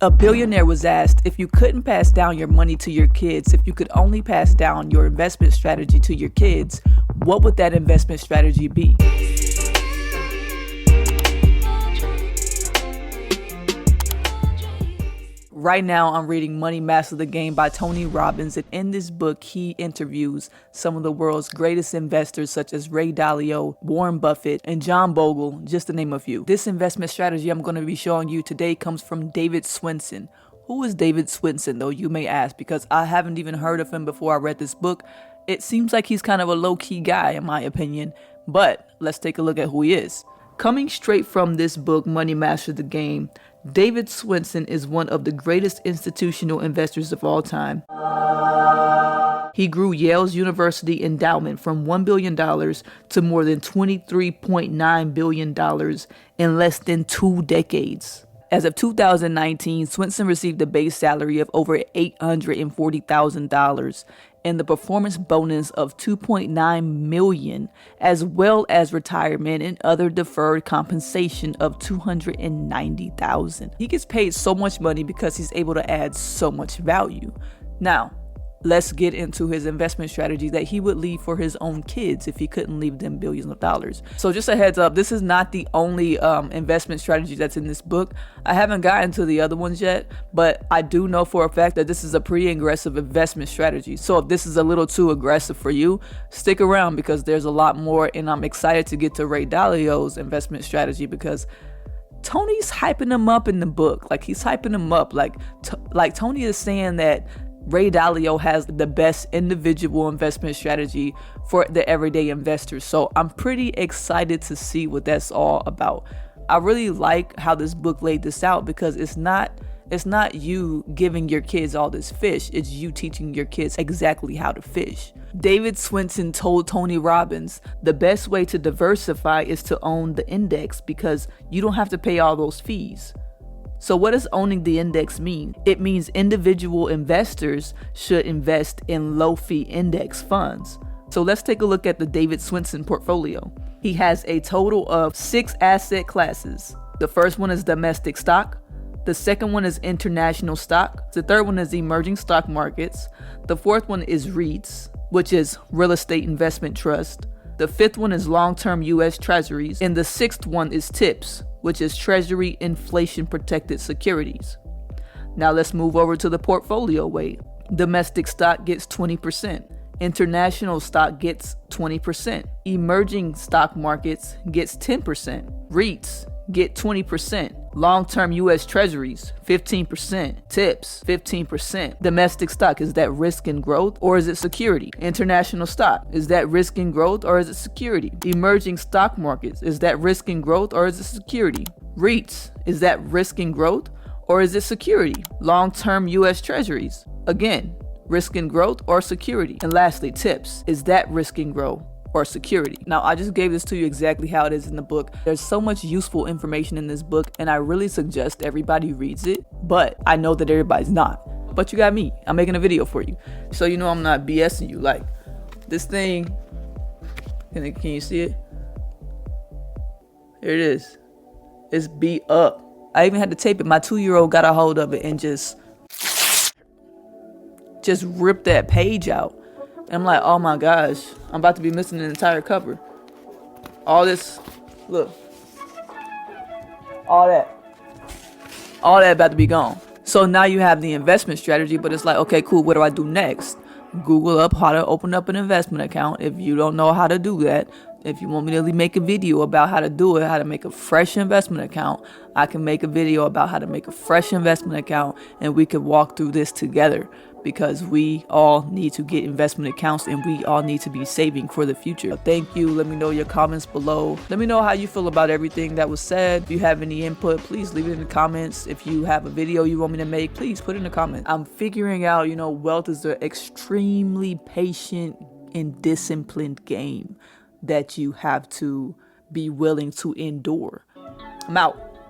A billionaire was asked, if you couldn't pass down your money to your kids, if you could only pass down your investment strategy to your kids, what would that investment strategy be? Right now, I'm reading Money Master the Game by Tony Robbins, and in this book, he interviews some of the world's greatest investors such as Ray Dalio, Warren Buffett, and John Bogle, just to name a few. This investment strategy I'm going to be showing you today comes from David Swenson. Who is David Swenson, though, you may ask, because I haven't even heard of him before I read this book. It seems like he's kind of a low-key guy, in my opinion, but let's take a look at who he is. Coming straight from this book, Money Master the Game, David Swenson is one of the greatest institutional investors of all time. He grew Yale's University endowment from $1 billion to more than $23.9 billion in less than 2 decades. As of 2019, Swenson received a base salary of over $840,000 and the performance bonus of $2.9 million, as well as retirement and other deferred compensation of $290,000. He gets paid so much money because he's able to add so much value. Now, let's get into his investment strategy that he would leave for his own kids if he couldn't leave them billions of dollars. So just a heads up, this is not the only investment strategy that's in this book. I haven't gotten to the other ones yet, but I do know for a fact that this is a pretty aggressive investment strategy. So if this is a little too aggressive for you, stick around because there's a lot more, and I'm excited to get to Ray Dalio's investment strategy because Tony's hyping him up in the book. Like, he's hyping him up. Like Tony is saying that Ray Dalio has the best individual investment strategy for the everyday investors. So I'm pretty excited to see what that's all about. I really like how this book laid this out because it's not you giving your kids all this fish. It's you teaching your kids exactly how to fish. David Swenson told Tony Robbins, the best way to diversify is to own the index because you don't have to pay all those fees. So what does owning the index mean? It means individual investors should invest in low-fee index funds. So let's take a look at the David Swenson portfolio. He has a total of 6 asset classes. The first one is domestic stock. The second one is international stock. The third one is emerging stock markets. The fourth one is REITs, which is real estate investment trust. The fifth one is long-term U.S. treasuries. And the sixth one is TIPS, which is Treasury Inflation Protected Securities. Now let's move over to the portfolio weight. Domestic stock gets 20%. International stock gets 20%. Emerging stock markets gets 10%. REITs get 20%. Long-term U.S. treasuries, 15%. TIPS, 15%. Domestic stock, is that risk and growth or is it security? International stock, is that risk and growth or is it security? Emerging stock markets, is that risk and growth or is it security? REITs, is that risk and growth or is it security? Long-term U.S. treasuries, again, risk and growth or security? And lastly, TIPS, is that risk and growth or security? Now, I just gave this to you exactly how it is in the book. There's so much useful information in this book, and I really suggest everybody reads it, but I know that everybody's not. But you got me. I'm making a video for you. So you know I'm not BSing you. Like, this thing, can you see it? Here it is. It's beat up. I even had to tape it. My 2-year-old got a hold of it and just ripped that page out. And I'm like, oh my gosh, I'm about to be missing an entire cover. All this, look. All that about to be gone. So now you have the investment strategy, but it's like, okay, cool, what do I do next? Google up how to open up an investment account if you don't know how to do that. If you want me to make a video about how to do it, how to make a fresh investment account, I can make a video about how to make a fresh investment account, and we could walk through this together. Because we all need to get investment accounts and we all need to be saving for the future. Thank you. Let me know your comments below. Let me know how you feel about everything that was said. If you have any input, please leave it in the comments. If you have a video you want me to make, please put it in the comments. I'm figuring out, wealth is an extremely patient and disciplined game that you have to be willing to endure. I'm out.